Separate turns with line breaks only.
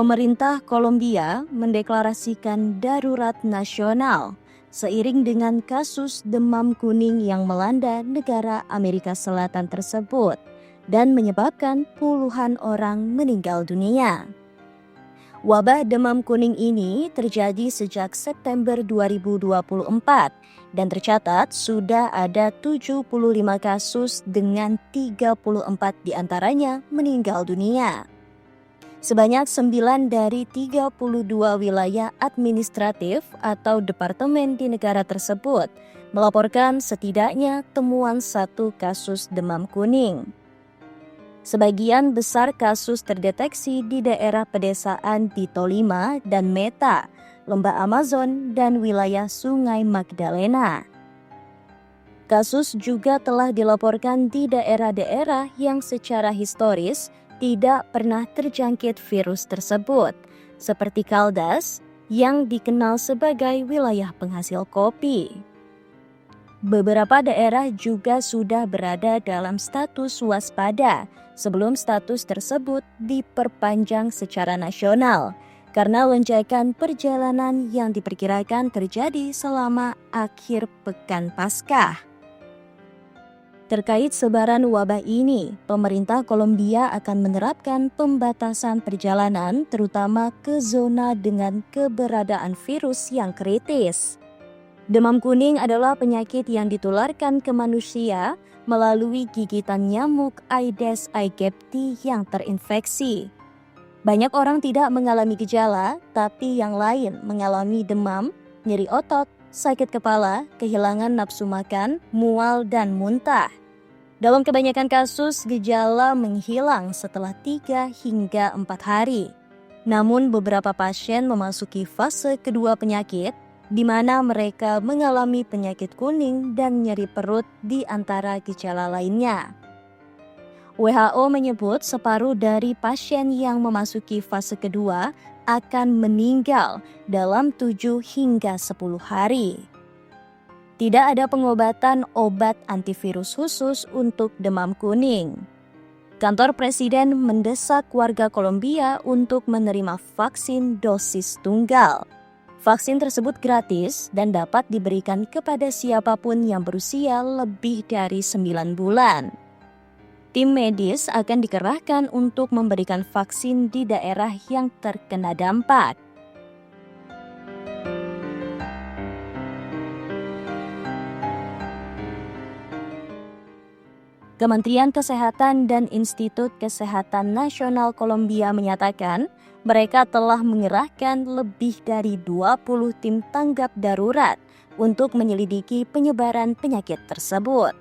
Pemerintah Kolombia mendeklarasikan darurat nasional seiring dengan kasus demam kuning yang melanda negara Amerika Selatan tersebut dan menyebabkan puluhan orang meninggal dunia. Wabah demam kuning ini terjadi sejak September 2024 dan tercatat sudah ada 75 kasus dengan 34 diantaranya meninggal dunia. Sebanyak 9 dari 32 wilayah administratif atau departemen di negara tersebut melaporkan setidaknya temuan satu kasus demam kuning. Sebagian besar kasus terdeteksi di daerah pedesaan di Tolima dan Meta, lembah Amazon, dan wilayah Sungai Magdalena. Kasus juga telah dilaporkan di daerah-daerah yang secara historis tidak pernah terjangkit virus tersebut, seperti Caldas yang dikenal sebagai wilayah penghasil kopi. Beberapa daerah juga sudah berada dalam status waspada sebelum status tersebut diperpanjang secara nasional karena lonjakan perjalanan yang diperkirakan terjadi selama akhir pekan Paskah. Terkait sebaran wabah ini, pemerintah Kolombia akan menerapkan pembatasan perjalanan terutama ke zona dengan keberadaan virus yang kritis. Demam kuning adalah penyakit yang ditularkan ke manusia melalui gigitan nyamuk Aedes aegypti yang terinfeksi. Banyak orang tidak mengalami gejala, tapi yang lain mengalami demam, nyeri otot, sakit kepala, kehilangan nafsu makan, mual, dan muntah. Dalam kebanyakan kasus, gejala menghilang setelah 3 hingga 4 hari. Namun beberapa pasien memasuki fase kedua penyakit, di mana mereka mengalami penyakit kuning dan nyeri perut di antara gejala lainnya. WHO menyebut separuh dari pasien yang memasuki fase kedua akan meninggal dalam 7 hingga 10 hari. Tidak ada pengobatan obat antivirus khusus untuk demam kuning. Kantor Presiden mendesak warga Kolombia untuk menerima vaksin dosis tunggal. Vaksin tersebut gratis dan dapat diberikan kepada siapapun yang berusia lebih dari 9 bulan. Tim medis akan dikerahkan untuk memberikan vaksin di daerah yang terkena dampak. Kementerian Kesehatan dan Institut Kesehatan Nasional Kolombia menyatakan mereka telah mengerahkan lebih dari 20 tim tanggap darurat untuk menyelidiki penyebaran penyakit tersebut.